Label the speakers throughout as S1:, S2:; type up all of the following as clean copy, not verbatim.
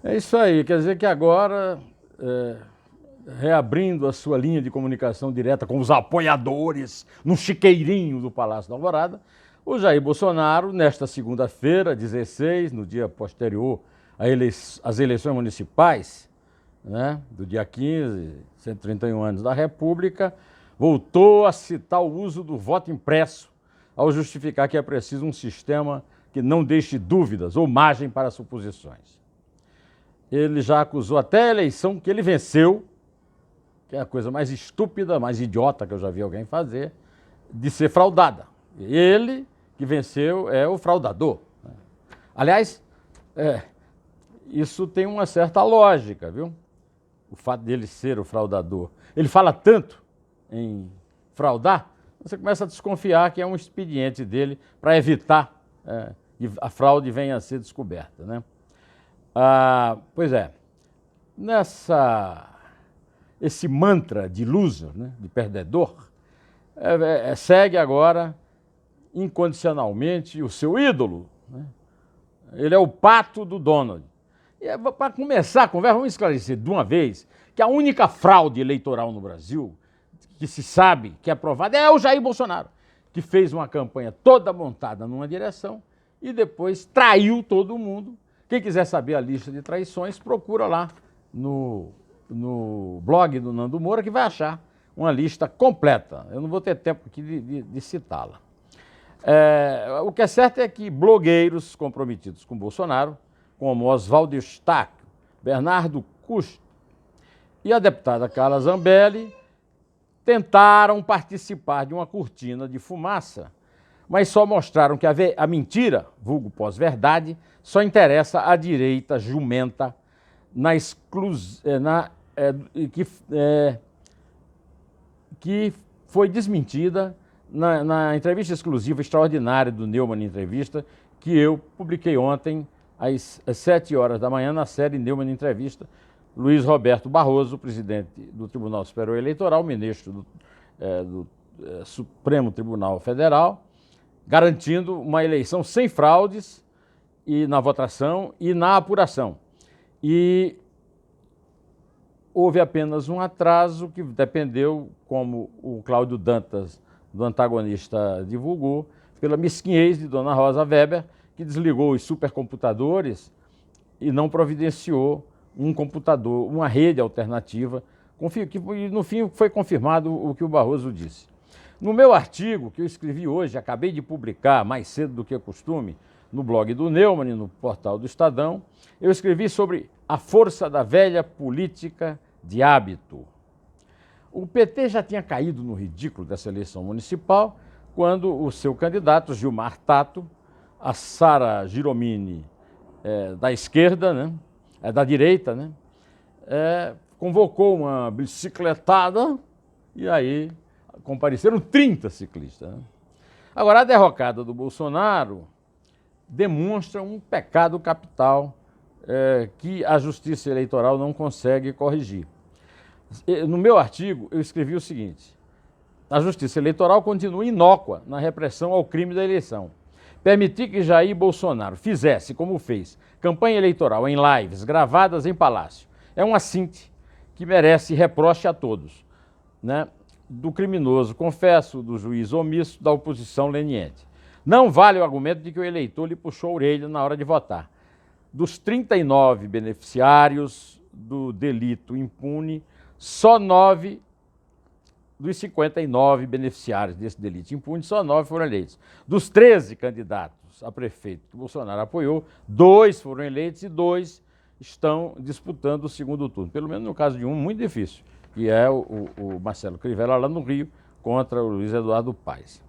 S1: É isso aí, quer dizer que agora, reabrindo a sua linha de comunicação direta com os apoiadores no chiqueirinho do Palácio da Alvorada, o Jair Bolsonaro, nesta segunda-feira, 16, no dia posterior às eleições municipais, né, do dia 15, 131 anos da República, voltou a citar o uso do voto impresso ao justificar que é preciso um sistema que não deixe dúvidas ou margem para suposições. Ele já acusou até a eleição que ele venceu, que é a coisa mais estúpida, mais idiota que eu já vi alguém fazer, de ser fraudada. Ele que venceu é o fraudador. Aliás, isso tem uma certa lógica, viu? O fato dele ser o fraudador. Ele fala tanto em fraudar, você começa a desconfiar que é um expediente dele para evitar que a fraude venha a ser descoberta, né? Pois é, esse mantra de loser, né, de perdedor, segue agora incondicionalmente o seu ídolo, né? Ele é o pato do Donald. E para começar a conversa, vamos esclarecer de uma vez que a única fraude eleitoral no Brasil que se sabe que é aprovada é o Jair Bolsonaro, que fez uma campanha toda montada numa direção e depois traiu todo mundo. Quem quiser saber a lista de traições, procura lá no blog do Nando Moura, que vai achar uma lista completa. Eu não vou ter tempo aqui de citá-la. O que é certo é que blogueiros comprometidos com Bolsonaro, como Oswaldo Eustáquio, Bernardo Custer e a deputada Carla Zambelli, tentaram participar de uma cortina de fumaça, mas só mostraram que a mentira, vulgo pós-verdade, só interessa à direita jumenta que foi desmentida na entrevista exclusiva extraordinária do Neumann Entrevista, que eu publiquei ontem às 7 horas da manhã na série Neumann Entrevista. Luiz Roberto Barroso, presidente do Tribunal Superior Eleitoral, ministro do Supremo Tribunal Federal, garantindo uma eleição sem fraudes e na votação e na apuração. E houve apenas um atraso que dependeu, como o Cláudio Dantas, do antagonista, divulgou, pela mesquinhez de Dona Rosa Weber, que desligou os supercomputadores e não providenciou um computador, uma rede alternativa, que no fim foi confirmado o que o Barroso disse. No meu artigo, que eu escrevi hoje, acabei de publicar mais cedo do que costume, no blog do Neumann, no portal do Estadão, eu escrevi sobre a força da velha política de hábito. O PT já tinha caído no ridículo dessa eleição municipal quando o seu candidato, Gilmar Tato, a Sara Giromini, da esquerda, né, da direita, né, convocou uma bicicletada e aí compareceram 30 ciclistas. Né? Agora, a derrocada do Bolsonaro demonstra um pecado capital que a Justiça Eleitoral não consegue corrigir. No meu artigo, eu escrevi o seguinte: a Justiça Eleitoral continua inócua na repressão ao crime da eleição. Permitir que Jair Bolsonaro fizesse, como fez, campanha eleitoral em lives gravadas em palácio, é um assinte que merece reproche a todos, né? Do criminoso confesso, do juiz omisso, da oposição leniente. Não vale o argumento de que o eleitor lhe puxou a orelha na hora de votar. Dos 39 beneficiários do delito impune, só 9 dos 59 beneficiários desse delito impune, só 9 foram eleitos. Dos 13 candidatos a prefeito que Bolsonaro apoiou, 2 foram eleitos e 2 estão disputando o segundo turno. Pelo menos no caso de um, muito difícil, que é o Marcelo Crivella, lá no Rio, contra o Luiz Eduardo Paes.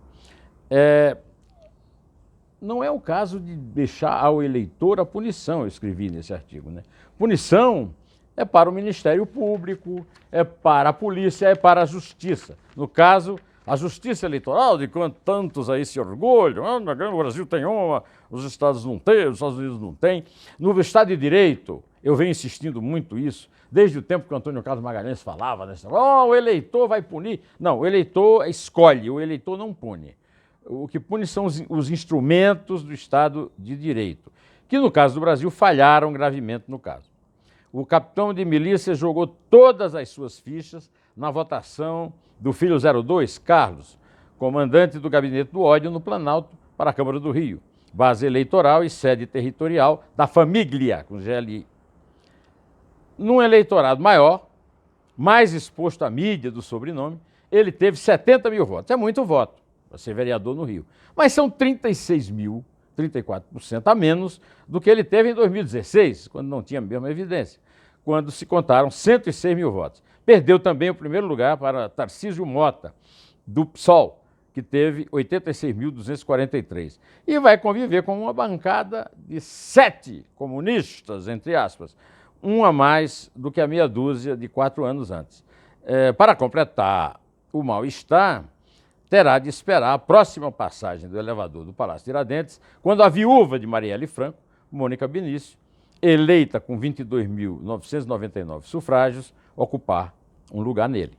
S1: Não é o caso de deixar ao eleitor a punição, eu escrevi nesse artigo, né? Punição é para o Ministério Público, é para a polícia, é para a justiça. No caso, a justiça eleitoral, de quando tantos aí se orgulham, o Brasil tem uma, os Estados não têm, os Estados Unidos não têm. No Estado de Direito, eu venho insistindo muito isso, desde o tempo que o Antônio Carlos Magalhães falava, né? O eleitor vai punir. Não, o eleitor escolhe, o eleitor não pune. O que pune são os instrumentos do Estado de Direito, que no caso do Brasil falharam gravemente no caso. o capitão de milícia jogou todas as suas fichas na votação do filho 02, Carlos, comandante do Gabinete do Ódio no Planalto para a Câmara do Rio, base eleitoral e sede territorial da família, com GLI. Num eleitorado maior, mais exposto à mídia do sobrenome, ele teve 70 mil votos. É muito voto para ser vereador no Rio. Mas são 36 mil, 34% a menos do que ele teve em 2016, quando não tinha a mesma evidência, quando se contaram 106 mil votos. Perdeu também o primeiro lugar para Tarcísio Mota, do PSOL, que teve 86.243. E vai conviver com uma bancada de 7 comunistas, entre aspas, um a mais do que a meia dúzia de 4 anos antes. Para completar o mal-estar, terá de esperar a próxima passagem do elevador do Palácio Tiradentes, quando a viúva de Marielle Franco, Mônica Benício, eleita com 22.999 sufrágios, ocupar um lugar nele.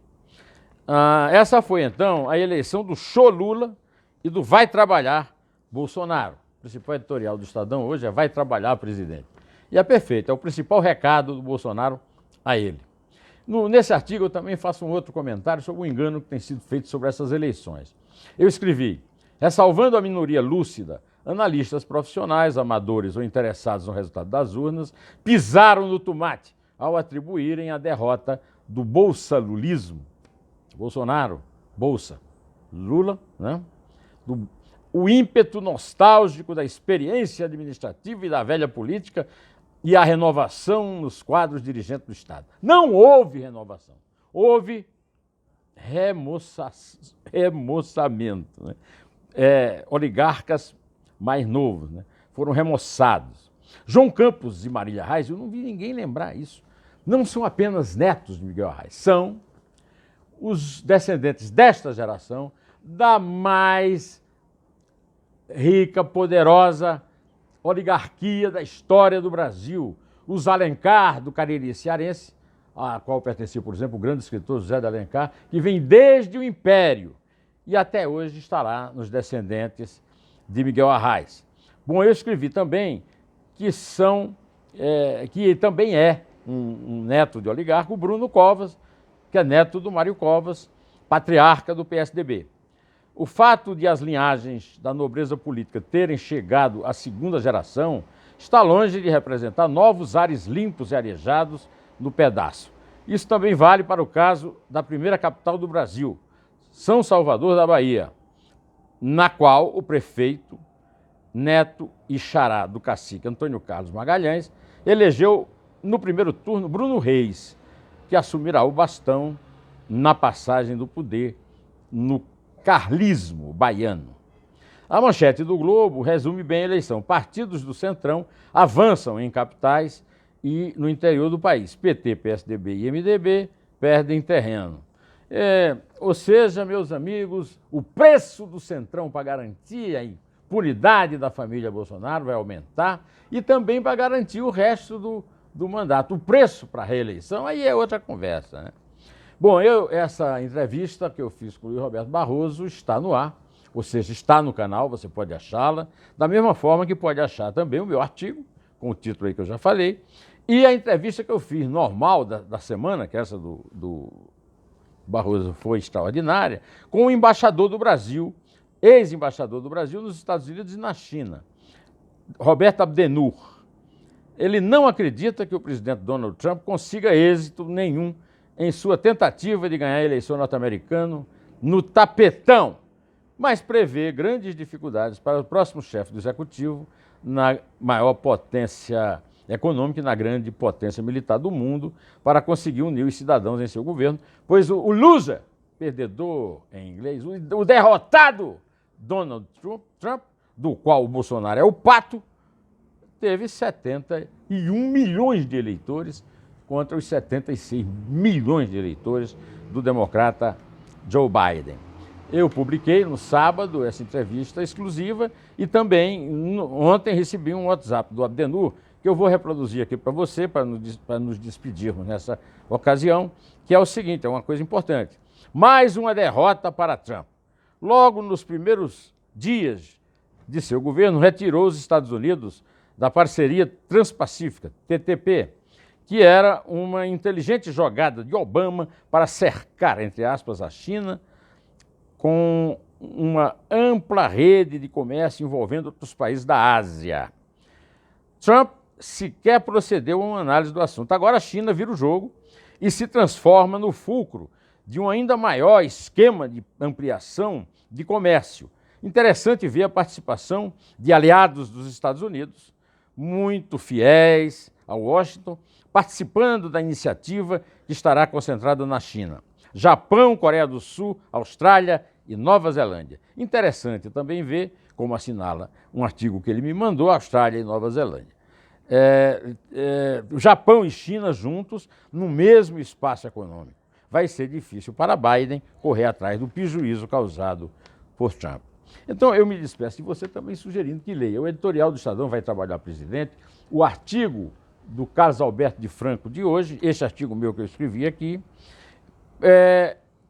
S1: Essa foi, então, a eleição do Show Lula e do Vai Trabalhar Bolsonaro. O principal editorial do Estadão hoje é Vai Trabalhar Presidente. E é perfeito, é o principal recado do Bolsonaro a ele. Nesse artigo eu também faço um outro comentário sobre o engano que tem sido feito sobre essas eleições. Eu escrevi, ressalvando a minoria lúcida, analistas profissionais, amadores ou interessados no resultado das urnas, pisaram no tomate ao atribuírem a derrota do bolsalulismo, Bolsonaro, Bolsa, Lula, né? O ímpeto nostálgico da experiência administrativa e da velha política e a renovação nos quadros dirigentes do Estado. Não houve renovação, houve remoçamento. Né? Oligarcas mais novos, né? Foram remoçados. João Campos e Marília Reis, eu não vi ninguém lembrar isso, não são apenas netos de Miguel Arraes, são os descendentes desta geração da mais rica, poderosa oligarquia da história do Brasil. Os Alencar, do Cariri cearense, a qual pertencia, por exemplo, o grande escritor José de Alencar, que vem desde o Império e até hoje está lá nos descendentes de Miguel Arraes. Bom, eu escrevi também que também é um neto de oligarca, o Bruno Covas, que é neto do Mário Covas, patriarca do PSDB. O fato de as linhagens da nobreza política terem chegado à segunda geração está longe de representar novos ares limpos e arejados no pedaço. Isso também vale para o caso da primeira capital do Brasil, São Salvador da Bahia, na qual o prefeito, neto e xará do cacique Antônio Carlos Magalhães, elegeu no primeiro turno Bruno Reis, que assumirá o bastão na passagem do poder no carlismo baiano. A manchete do Globo resume bem a eleição. Partidos do Centrão avançam em capitais e no interior do país. PT, PSDB e MDB perdem terreno. Ou seja, meus amigos, o preço do Centrão para garantir a impunidade da família Bolsonaro vai aumentar e também para garantir o resto do mandato. O preço para a reeleição aí é outra conversa, né? Bom, essa entrevista que eu fiz com o Luiz Roberto Barroso está no ar, ou seja, está no canal, você pode achá-la, da mesma forma que pode achar também o meu artigo, com o título aí que eu já falei, e a entrevista que eu fiz normal da semana, que essa do Barroso foi extraordinária, com o embaixador do Brasil, ex-embaixador do Brasil nos Estados Unidos e na China, Roberto Abdenur. Ele não acredita que o presidente Donald Trump consiga êxito nenhum em sua tentativa de ganhar a eleição norte-americana no tapetão, mas prevê grandes dificuldades para o próximo chefe do executivo na maior potência econômica e na grande potência militar do mundo para conseguir unir os cidadãos em seu governo, pois o loser, perdedor em inglês, o derrotado Donald Trump, do qual o Bolsonaro é o pato, teve 71 milhões de eleitores contra os 76 milhões de eleitores do democrata Joe Biden. Eu publiquei no sábado essa entrevista exclusiva e também ontem recebi um WhatsApp do Abdenur, que eu vou reproduzir aqui para você, para nos despedirmos nessa ocasião, que é o seguinte, é uma coisa importante. Mais uma derrota para Trump. Logo nos primeiros dias de seu governo, retirou os Estados Unidos da parceria Transpacífica, TTP, que era uma inteligente jogada de Obama para cercar, entre aspas, a China com uma ampla rede de comércio envolvendo outros países da Ásia. Trump sequer procedeu a uma análise do assunto. Agora a China vira o jogo e se transforma no fulcro de um ainda maior esquema de ampliação de comércio. Interessante ver a participação de aliados dos Estados Unidos, muito fiéis a Washington, participando da iniciativa que estará concentrada na China. Japão, Coreia do Sul, Austrália e Nova Zelândia. Interessante também ver, como assinala um artigo que ele me mandou, Austrália e Nova Zelândia. O Japão e China juntos no mesmo espaço econômico. Vai ser difícil para Biden correr atrás do prejuízo causado por Trump. Então eu me despeço de você também sugerindo que leia. O editorial do Estadão vai trabalhar presidente, o artigo do Carlos Alberto de Franco de hoje, esse artigo meu que eu escrevi aqui,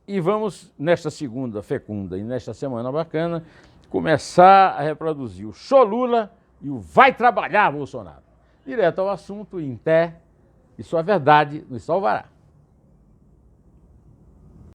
S1: e vamos, nesta segunda fecunda e nesta semana bacana, começar a reproduzir o Cholula e o Vai Trabalhar, Bolsonaro. Direto ao assunto, em pé, e sua verdade nos salvará.